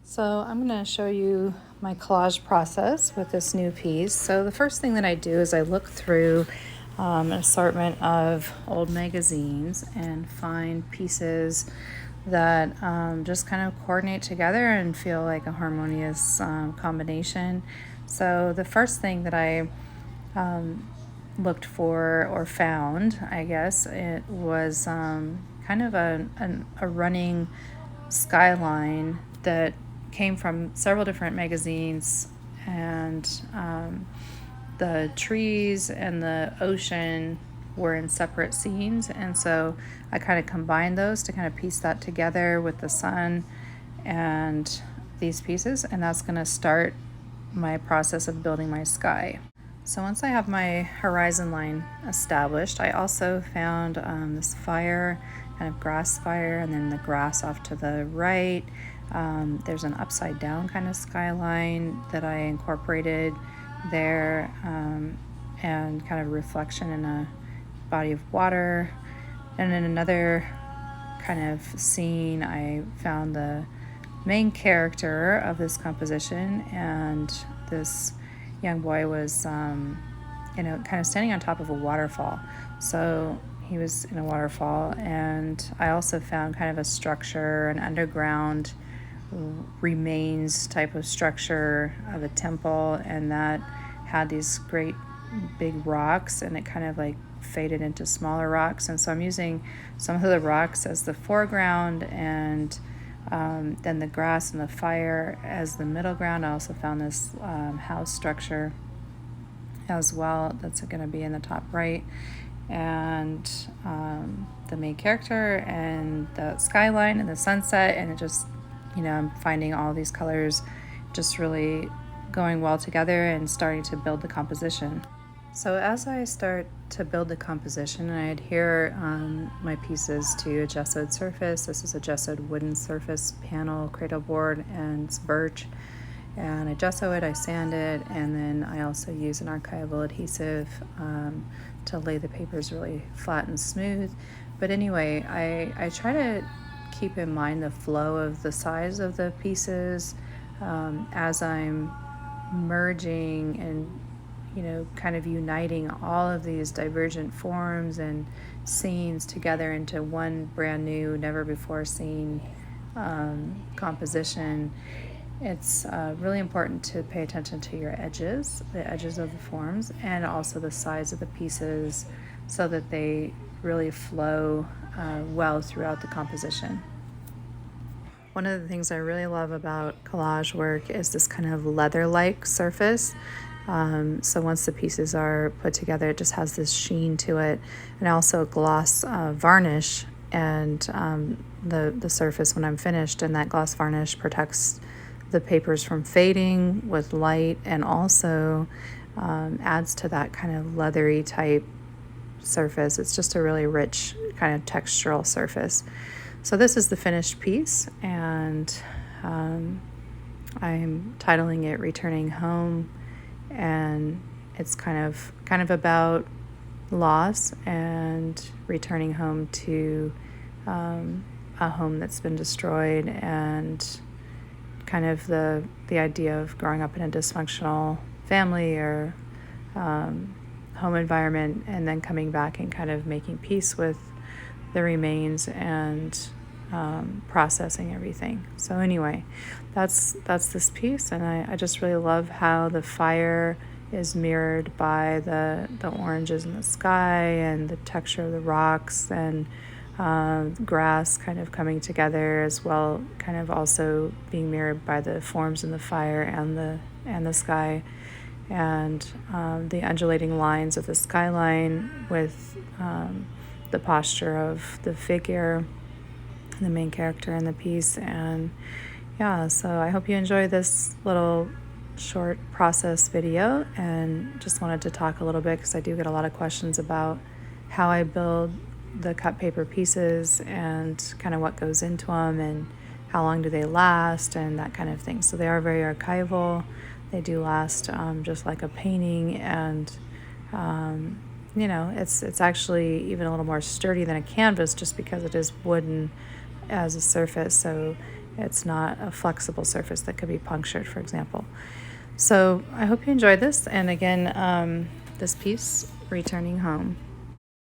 So I'm going to show you my collage process with this new piece. So the first thing that I do is I look through an assortment of old magazines and find pieces that just kind of coordinate together and feel like a harmonious combination. So the first thing that I looked for or found, I guess, it was kind of a running skyline that came from several different magazines, and the trees and the ocean were in separate scenes, and so I kind of combined those to kind of piece that together with the sun and these pieces, and that's going to start my process of building my sky. So once I have my horizon line established, I also found this fire, kind of grass fire, and then the grass off to the right. There's an upside down kind of skyline that I incorporated there, and kind of reflection in a body of water. And in another kind of scene, I found the main character of this composition, and this young boy was, kind of standing on top of a waterfall. So he was in a waterfall, and I also found kind of a structure, an underground remains type of structure of a temple, and that had these great big rocks, and it kind of like faded into smaller rocks. And so I'm using some of the rocks as the foreground, and then the grass and the fire as the middle ground. I also found this house structure as well that's going to be in the top right, and the main character and the skyline and the sunset, and it just, I'm finding all these colors just really going well together and starting to build the composition. So as I start to build the composition, I adhere my pieces to a gessoed surface. This is a gessoed wooden surface panel, cradle board, and it's birch. And I gesso it, I sand it, and then I also use an archival adhesive to lay the papers really flat and smooth. But anyway, I try to keep in mind the flow of the size of the pieces as I'm merging and kind of uniting all of these divergent forms and scenes together into one brand new, never before seen composition. It's really important to pay attention to your edges, the edges of the forms, and also the size of the pieces so that they really flow well throughout the composition. One of the things I really love about collage work is this kind of leather-like surface. So once the pieces are put together, it just has this sheen to it, and also gloss varnish and the surface when I'm finished, and that gloss varnish protects the papers from fading with light, and also adds to that kind of leathery type surface. It's just a really rich kind of textural surface. So this is the finished piece, and I'm titling it Returning Home, and it's kind of about loss and returning home to a home that's been destroyed, and kind of the idea of growing up in a dysfunctional family or home environment, and then coming back and kind of making peace with the remains and processing everything. So anyway, that's this piece, and I just really love how the fire is mirrored by the oranges in the sky, and the texture of the rocks, and grass kind of coming together as well, kind of also being mirrored by the forms in the fire and the sky, and the undulating lines of the skyline with the posture of the figure, the main character in the piece. And yeah, so I hope you enjoy this little short process video, and just wanted to talk a little bit because I do get a lot of questions about how I build the cut paper pieces and kind of what goes into them and how long do they last and that kind of thing. So they are very archival. They do last just like a painting, and it's actually even a little more sturdy than a canvas just because it is wooden as a surface. So It's not a flexible surface that could be punctured, for example. So I hope you enjoyed this. And again, this piece, Returning Home.